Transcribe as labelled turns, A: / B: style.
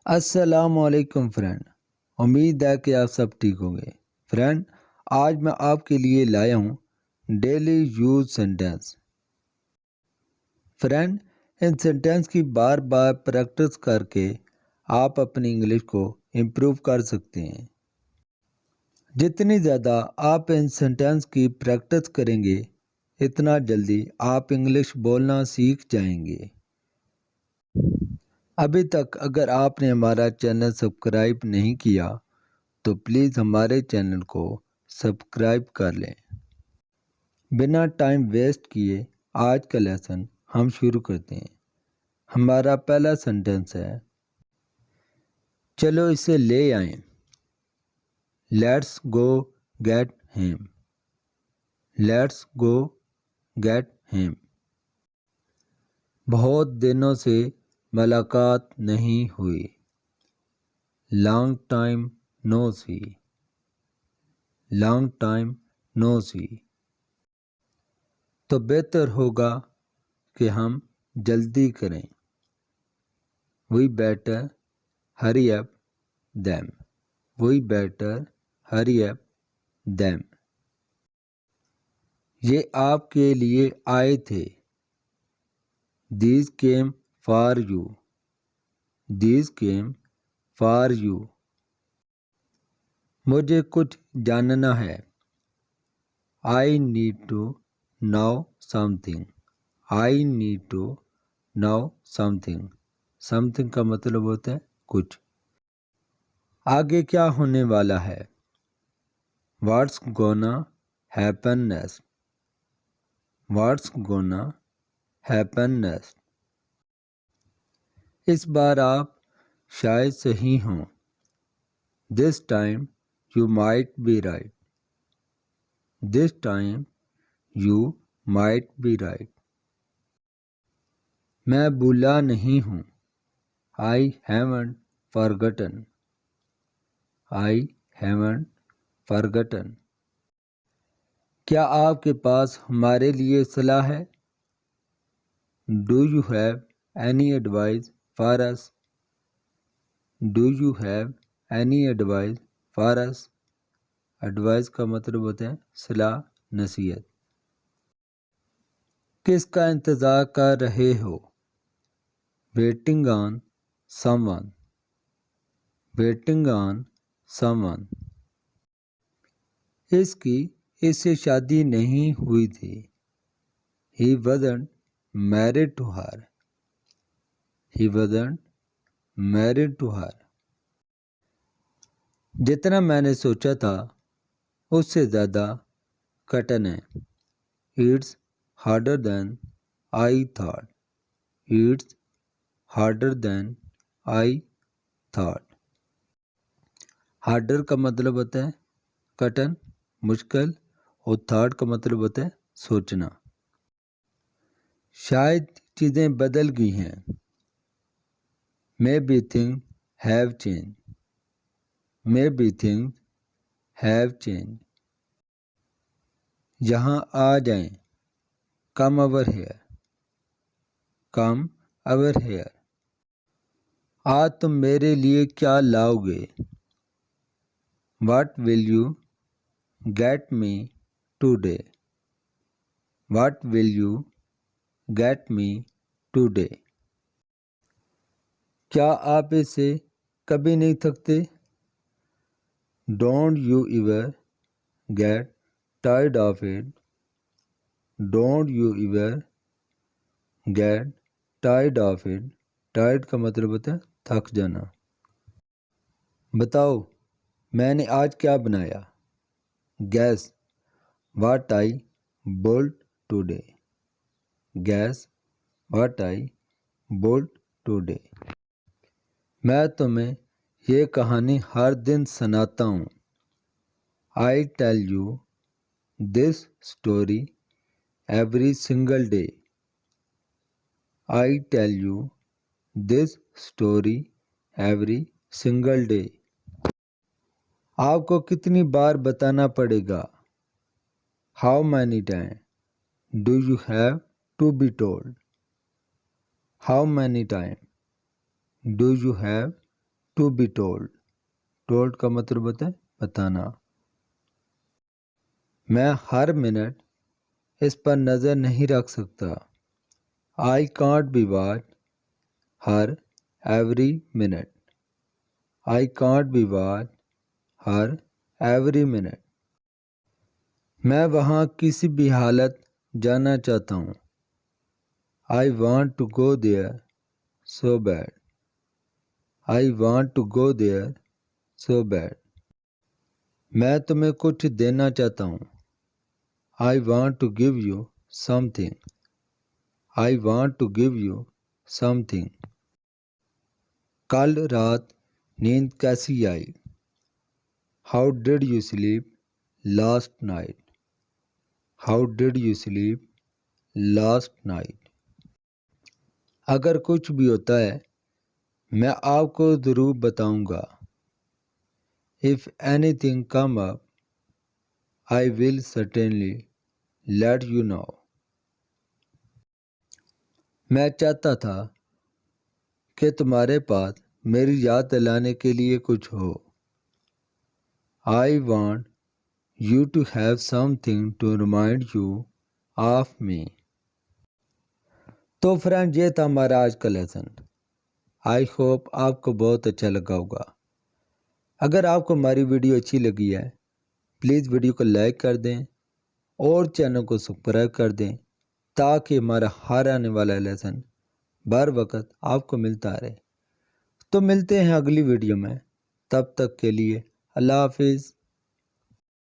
A: السلام علیکم فرینڈ، امید ہے کہ آپ سب ٹھیک ہوں گے۔ فرینڈ، آج میں آپ کے لیے لایا ہوں ڈیلی یوز سینٹینس۔ فرینڈ، ان سینٹینس کی بار بار پریکٹس کر کے آپ اپنی انگلش کو امپروو کر سکتے ہیں۔ جتنی زیادہ آپ ان سینٹینس کی پریکٹس کریں گے اتنا جلدی آپ انگلش بولنا سیکھ جائیں گے۔ ابھی تک اگر آپ نے ہمارا چینل سبسکرائب نہیں کیا تو پلیز ہمارے چینل کو سبسکرائب کر لیں۔ بنا ٹائم ویسٹ کیے آج کا لیسن ہم شروع کرتے ہیں۔ ہمارا پہلا سینٹینس ہے، چلو اسے لے آئیں۔ Let's go get him. Let's go get him. بہت دنوں سے ملاقات نہیں ہوئی۔ Long time no see. Long time no see. تو بہتر ہوگا کہ ہم جلدی کریں۔ We better hurry up them. We better hurry up them. یہ آپ کے لیے آئے تھے۔ These came for you. These came for you. مجھے کچھ جاننا ہے۔ I need to know something. I need to know something. Something کا مطلب ہوتا ہے کچھ۔ آگے کیا ہونے والا ہے؟ What's gonna happen next? What's gonna happen next? اس بار آپ شاید صحیح ہوں۔ This time you might be right. This time you might be right. میں بھولا نہیں ہوں۔ I haven't forgotten. I haven't forgotten. کیا آپ کے پاس ہمارے لیے صلاح ہے؟ Do you have any advice for us? Do you have any advice for us? Advice کا مطلب ہوتا ہے صلاح، نصیحت۔ کس کا انتظار کر رہے ہو؟ Waiting on someone. Waiting on someone. اس کی اس سے شادی نہیں ہوئی تھی۔ He wasn't married to her. He wasn't married to her. جتنا میں نے سوچا تھا اس سے زیادہ کٹن ہے۔ It's harder than I thought. It's harder than I thought. Harder کا مطلب ہوتا ہے کٹن، مشکل، اور تھاٹ کا مطلب ہوتا ہے سوچنا۔ شاید چیزیں بدل گئی ہیں۔ Maybe things have changed. Maybe things have changed. یہاں آ جائیں۔ Come over here. Come over here. آج تم میرے لیے کیا لاؤ گے؟ What will you get me today? What will you get me today? کیا آپ اس سے کبھی نہیں تھکتے؟ Don't you ever get tired of it? Don't you ever get tired of it? Tired کا مطلب ہوتا ہے تھک جانا۔ بتاؤ میں نے آج کیا بنایا؟ Guess what I boiled today. Guess what I boiled today. میں تمہیں یہ کہانی ہر دن سناتا ہوں۔ I tell you this story every single day. I tell you this story every single day. آپ کو کتنی بار بتانا پڑے گا؟ How many times do you have to be told? How many times do you have to be told, told کا مطلب ہوتا ہے بتانا۔ میں ہر منٹ اس پر نظر نہیں رکھ سکتا، I can't be watch her every minute, I can't be watch her every minute. میں وہاں کسی بھی حالت جانا چاہتا ہوں، I want to go there so bad, I want to go there so bad. میں تمہیں کچھ دینا چاہتا ہوں، I want to give you something, I want to give you something. کل رات نیند کیسی آئی؟ How did you sleep last night, how did you sleep last night. اگر کچھ بھی ہوتا ہے میں آپ کو ضرور بتاؤں گا، if anything come up I will certainly let you know۔ میں چاہتا تھا کہ تمہارے پاس میری یاد دلانے کے لیے کچھ ہو، I want you to have something to remind you of me۔ تو فرینڈ یہ تھا ہمارا آج کا لیسن، آئی ہوپ آپ کو بہت اچھا لگا ہوگا۔ اگر آپ کو ہماری ویڈیو اچھی لگی ہے پلیز ویڈیو کو لائک کر دیں اور چینل کو سبسکرائب کر دیں تاکہ ہمارا ہر آنے والا لیسن بر وقت آپ کو ملتا رہے۔ تو ملتے ہیں اگلی ویڈیو میں، تب تک کے لیے اللہ حافظ۔